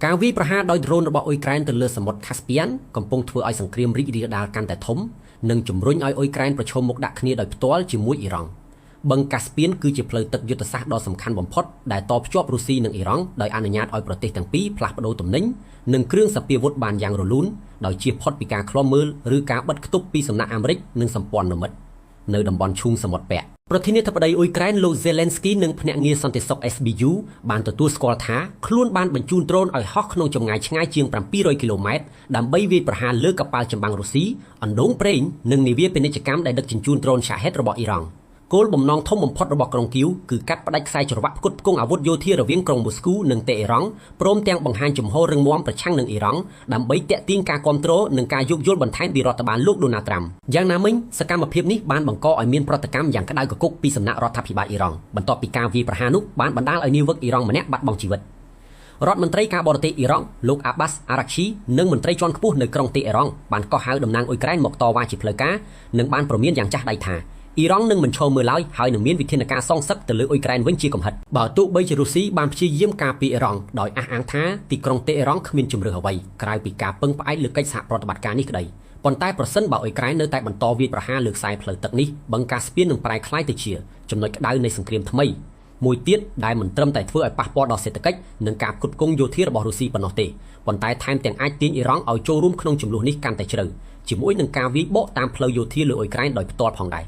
ការវាយប្រហារដោយដ្រូនរបស់អ៊ុយក្រែនទៅលើសមុទ្រ Caspian កំពុងធ្វើឲ្យសង្គ្រាមរីករាលដាលកាន់តែធំនិងជំរុញឲ្យអ៊ុយក្រែនប្រឈមមុខដាក់គ្នាដោយផ្ទាល់ជាមួយអ៊ីរ៉ង់បឹង Caspian គឺជាផ្លូវទឹកយុទ្ធសាស្ត្រដ៏សំខាន់បំផុតដែលតភ្ជាប់រុស្ស៊ីនិងអ៊ីរ៉ង់ដោយអនុញ្ញាតឲ្យប្រទេសទាំងពីរផ្លាស់ប្ដូរទំនិញនិងគ្រឿងសព្វាវុធបានយ៉ាងរលូនដោយជៀសផុតពីការឃ្លាំមើលឬការបិទគប់ពីសំណាក់អាមេរិកនិងសម្ព័ន្ធមិត្តនៅតំបន់ឈូងសមុទ្រពាក់ប្រធានាធិបតីអ៊ុយក្រែនលោក Zelensky និងភ្នាក់ងារសន្តិសុខ SBU បានទទួលស្គាល់ថាខ្លួនបានបញ្ជូនដ្រូនឲ្យហោះក្នុងចម្ងាយឆ្ងាយជាង700គីឡូម៉ែត្រដើម្បីវាយប្រហារលើកប៉ាល់ចម្បាំងរុស្ស៊ីអណ្ដូងប្រេងនិងនាវាពាណិជ្ជកម្មដែលដឹកជញ្ជូនដ្រូន Shahed របស់អ៊ីរ៉ង់គោលបំណងធំបំផុតរបស់ក្រុងគីវគឺកាត់ផ្តាច់ខ្សែច្រវាក់ផ្គត់ផ្គង់អាវុធយោធារវាងក្រុងមូស្គូនិងតេហេរ៉ង់ព្រមទាំងបង្ហាញជំហររឹងមាំប្រឆាំងនឹងអ៊ីរ៉ង់ដើម្បីទាក់ទាញការគាំទ្រនិងការយោគយល់បន្ថែមពីរដ្ឋបាលលោកដូណាល់ត្រាំយ៉ាងណាមិញសកម្មភាពនេះបានបង្កឲ្យមានប្រតិកម្មយ៉ាងក្តៅគគុកពីសំណាក់រដ្ឋាភិបាលអ៊ីរ៉ង់បន្ទាប់ពីការវាយប្រហារនោះបានបណ្ដាលឲ្យនាវិកអ៊ីរ៉ង់ម្នាក់បាត់បង់ជីវិតរដ្ឋមន្ត្រីការបរទេសអ៊ីរ៉ង់លោក Abbas Araghchi និងមន្ត្រីជាន់ខ្ពស់នៅក្រុងតេហេរ៉ង់បានកោះហៅតំណាងអ៊ុយក្រែនមកតវ៉ាជាផ្លូវការនិងបានព្រមានយ៉ាងចាស់ដៃថាអ៊ីរ៉ង់នឹងមិនឈរមើលឡើយហើយនឹងមានវិធានការសងសឹកទៅលើអ៊ុយក្រែនវិញជាកំហិតបើទោះបីជារុស្ស៊ីបានព្យាយាមការពារអ៊ីរ៉ង់ដោយអះអាងថាទីក្រុងតេហេរ៉ង់គ្មានជំរឿសអ្វីក្រៅពីការពឹងផ្អែកលើកិច្ចសហប្រតិបត្តិការនេះក្តីប៉ុន្តែប្រសិនបើអ៊ុយក្រែននៅតែបន្តវាយប្រហារលើខ្សែផ្លូវទឹកនេះបឹងកាស្ពាននឹងប្រែក្លាយទៅជាចំណុចក្តៅនៃសង្គ្រាមថ្មីមួយទៀតដែលមិនត្រឹមតែធ្វើឲ្យប៉ះពាល់ដល់សេដ្ឋកិច្ចនិងការផ្គត់ផ្គង់យោធារបស់រុស្ស៊ីប៉ុណ្ណោះទេប៉ុន្តែថែមទាំងអាចទាញអ៊ីរ៉ង់ឲ្យចូលរួមក្នុងចំនួននេះកាន់តែជ្រៅជាមួយនឹងការវាយបកតាមផ្លូវយោធាលើអ៊ុយក្រែនដោយផ្ទាល់ផងដែរ